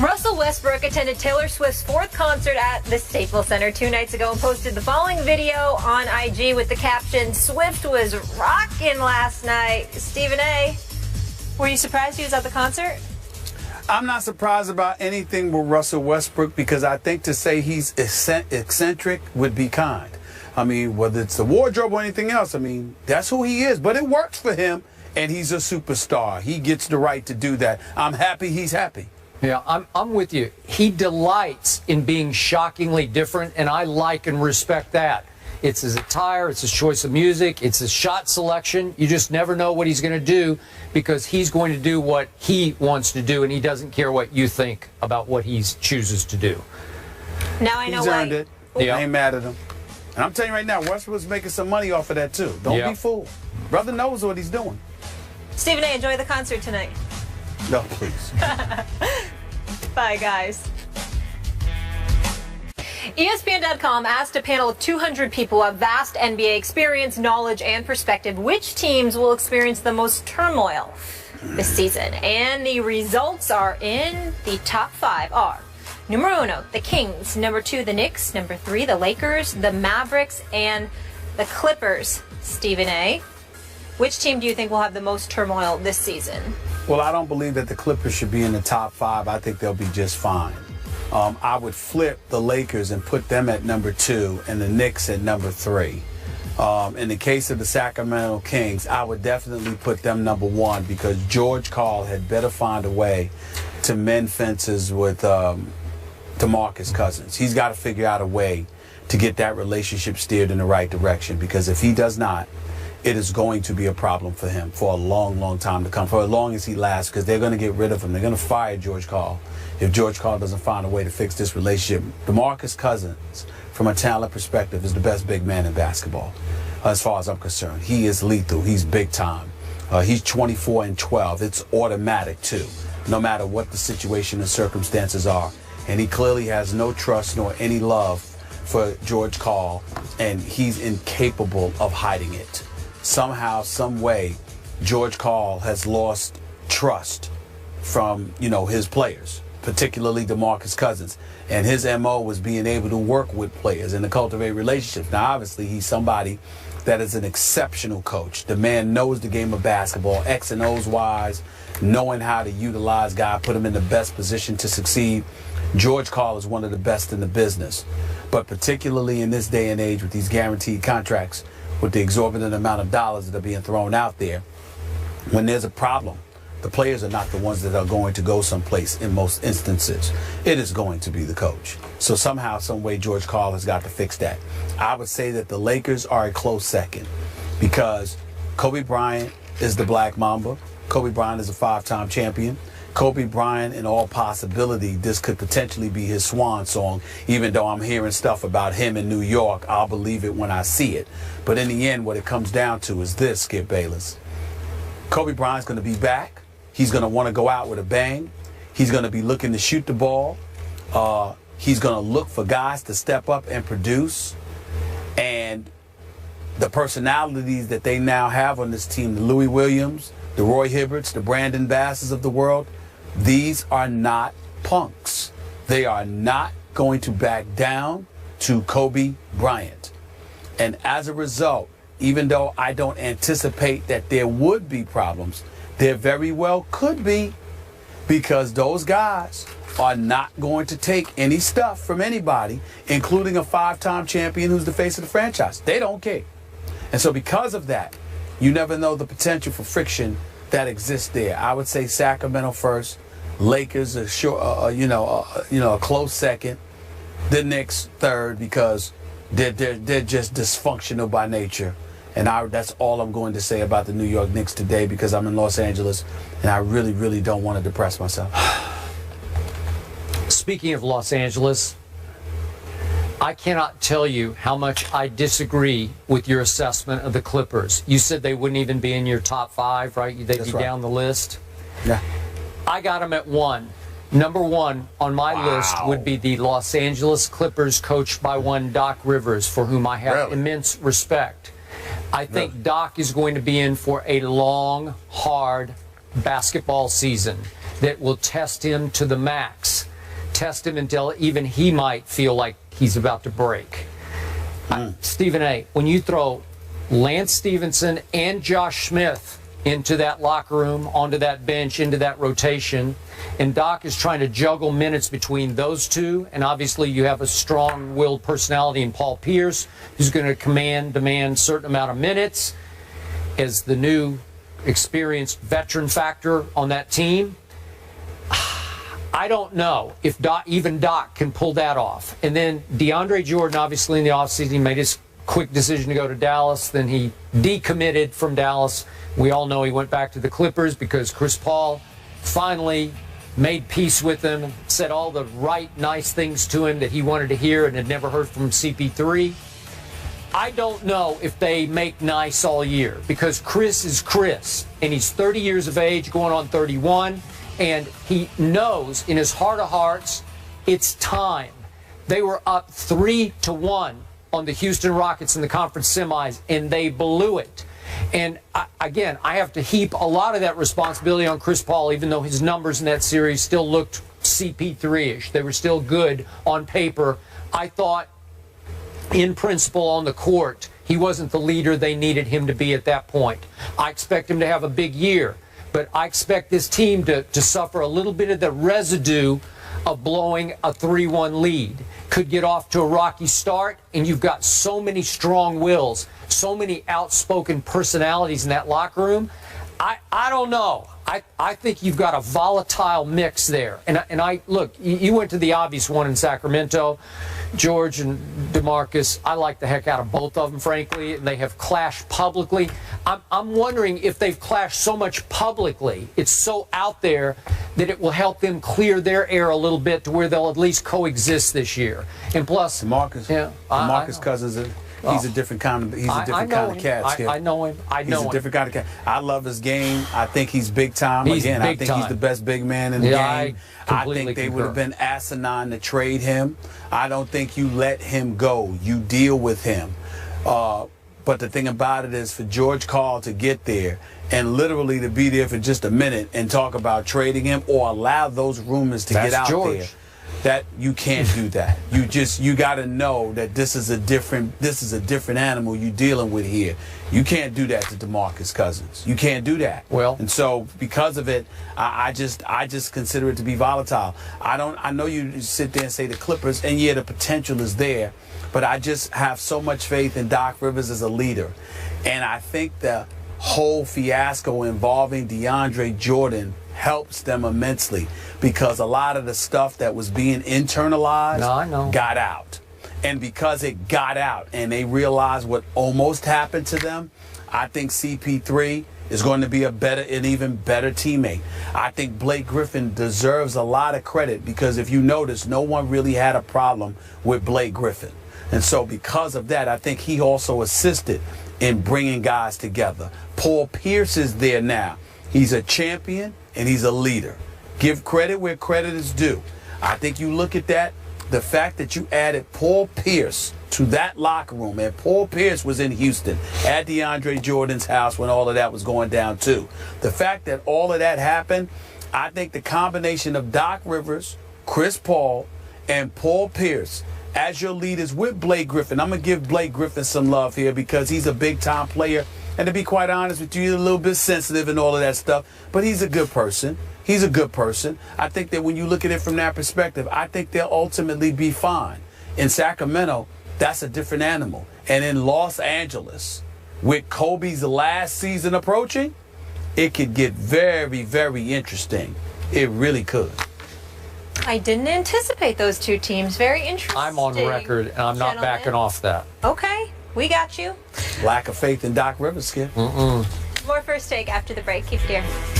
Russell Westbrook attended Taylor Swift's 4th concert at the Staples Center 2 nights ago and posted the following video on IG with the caption, "Swift was rocking last night." Stephen A., were you surprised he was at the concert? I'm not surprised about anything with Russell Westbrook because I think to say he's eccentric would be kind. I mean, whether it's the wardrobe or anything else, I mean, that's who he is. But it works for him, and he's a superstar. He gets the right to do that. I'm happy he's happy. Yeah, I'm with you. He delights in being shockingly different, and I like and respect that. It's his attire, it's his choice of music, it's his shot selection. You just never know what he's going to do because he's going to do what he wants to do, and he doesn't care what you think about what he chooses to do. Now I know he's earned it. Yeah. I ain't mad at him. And I'm telling you right now, Westbrook's making some money off of that, too. Don't be fooled. Brother knows what he's doing. Stephen A., enjoy the concert tonight. No, please. Bye, guys. ESPN.com asked a panel of 200 people of vast NBA experience, knowledge, and perspective which teams will experience the most turmoil this season. And the results are in. The top 5 are numero uno, the Kings, number 2, the Knicks, number 3, the Lakers, the Mavericks, and the Clippers. Stephen A., which team do you think will have the most turmoil this season? Well, I don't believe that the Clippers should be in the top 5. I think they'll be just fine. I would flip the Lakers and put them at number 2 and the Knicks at number 3. In the case of the Sacramento Kings, I would definitely put them number 1 because George Karl had better find a way to mend fences with DeMarcus Cousins. He's got to figure out a way to get that relationship steered in the right direction because if he does not, it is going to be a problem for him for a long, long time to come, for as long as he lasts, because they're going to get rid of him. They're going to fire George Karl if George Karl doesn't find a way to fix this relationship. DeMarcus Cousins, from a talent perspective, is the best big man in basketball, as far as I'm concerned. He is lethal. He's big time. He's 24 and 12. It's automatic, too, no matter what the situation and circumstances are. And he clearly has no trust nor any love for George Karl, and he's incapable of hiding it. Somehow, some way, George Karl has lost trust from, his players, particularly DeMarcus Cousins. And his MO was being able to work with players and to cultivate relationships. Now, obviously, he's somebody that is an exceptional coach. The man knows the game of basketball, X and O's wise, knowing how to utilize guys, put him in the best position to succeed. George Karl is one of the best in the business. But particularly in this day and age with these guaranteed contracts, with the exorbitant amount of dollars that are being thrown out there, when there's a problem, the players are not the ones that are going to go someplace in most instances. It is going to be the coach. So somehow, some way, George Karl has got to fix that. I would say that the Lakers are a close second because Kobe Bryant is the Black Mamba. Kobe Bryant is a 5-time champion. Kobe Bryant, in all possibility, this could potentially be his swan song. Even though I'm hearing stuff about him in New York, I'll believe it when I see it. But in the end, what it comes down to is this, Skip Bayless. Kobe Bryant's going to be back. He's going to want to go out with a bang. He's going to be looking to shoot the ball. He's going to look for guys to step up and produce. And the personalities that they now have on this team, the Louis Williams, the Roy Hibberts, the Brandon Basses of the world, these are not punks. They are not going to back down to Kobe Bryant. And as a result, even though I don't anticipate that there would be problems, there very well could be, because those guys are not going to take any stuff from anybody, including a 5-time champion who's the face of the franchise. They don't care. And so because of that, you never know the potential for friction that exists there. I would say Sacramento first, Lakers a close second, the Knicks third because they're just dysfunctional by nature. And that's all I'm going to say about the New York Knicks today because I'm in Los Angeles and I really, really don't want to depress myself. Speaking of Los Angeles, I cannot tell you how much I disagree with your assessment of the Clippers. You said they wouldn't even be in your top 5, right? They'd be down the list. Yeah. I got them at 1. Number 1 on my list would be the Los Angeles Clippers coached by one Doc Rivers, for whom I have immense respect. I think Doc is going to be in for a long, hard basketball season that will test him to the max. test him until even he might feel like he's about to break. Stephen A., when you throw Lance Stevenson and Josh Smith into that locker room, onto that bench, into that rotation, and Doc is trying to juggle minutes between those two, and obviously you have a strong-willed personality in Paul Pierce, who's going to demand a certain amount of minutes as the new experienced veteran factor on that team. I don't know if even Doc can pull that off. And then DeAndre Jordan, obviously in the offseason, made his quick decision to go to Dallas. Then he decommitted from Dallas. We all know he went back to the Clippers because Chris Paul finally made peace with him, said all the right, nice things to him that he wanted to hear and had never heard from CP3. I don't know if they make nice all year because Chris is Chris, and he's 30 years of age, going on 31. And he knows in his heart of hearts, it's time. They were up 3-1 on the Houston Rockets in the conference semis, and they blew it. And again, I have to heap a lot of that responsibility on Chris Paul, even though his numbers in that series still looked CP3-ish. They were still good on paper. I thought, in principle, on the court, he wasn't the leader they needed him to be at that point. I expect him to have a big year. But I expect this team to suffer a little bit of the residue of blowing a 3-1 lead. Could get off to a rocky start, and you've got so many strong wills, so many outspoken personalities in that locker room. I don't know. I think you've got a volatile mix there. And I look, you went to the obvious one in Sacramento. George and DeMarcus, I like the heck out of both of them, frankly, and they have clashed publicly. I'm wondering if they've clashed so much publicly, it's so out there, that it will help them clear their air a little bit to where they'll at least coexist this year. And plus, DeMarcus Cousins, he's a different kind of cat. Skip. I know him. He's a different kind of cat. I love his game. I think he's big time. He's I think he's the best big man in the game. I think they concur. would have been asinine to trade him. I don't think you let him go. You deal with him. But the thing about it is, for George Karl to get there and literally to be there for just a minute and talk about trading him or allow those rumors to get out there, that you can't do that. You got to know that this is a different animal you're dealing with here. You can't do that to DeMarcus Cousins. You can't do that. Well, and so because of it, I just consider it to be volatile. I know you sit there and say the Clippers, and yeah, the potential is there, but I just have so much faith in Doc Rivers as a leader, and I think the whole fiasco involving DeAndre Jordan helps them immensely because a lot of the stuff that was being internalized got out. And because it got out and they realized what almost happened to them, I think CP3 is going to be an even better teammate. I think Blake Griffin deserves a lot of credit because if you notice, no one really had a problem with Blake Griffin. And so because of that, I think he also assisted in bringing guys together. Paul Pierce is there now. He's a champion and he's a leader. Give credit where credit is due. I think you look at that, the fact that you added Paul Pierce to that locker room, and Paul Pierce was in Houston at DeAndre Jordan's house when all of that was going down too. The fact that all of that happened, I think the combination of Doc Rivers, Chris Paul, and Paul Pierce as your leaders with Blake Griffin. I'm going to give Blake Griffin some love here because he's a big-time player. And to be quite honest with you, he's a little bit sensitive and all of that stuff. But he's a good person. He's a good person. I think that when you look at it from that perspective, I think they'll ultimately be fine. In Sacramento, that's a different animal. And in Los Angeles, with Kobe's last season approaching, it could get very, very interesting. It really could. I didn't anticipate those two teams. Very interesting. I'm on record, and I'm not backing off that. Okay, we got you. Lack of faith in Doc Rivers, Skip. More First Take after the break. Keep it here.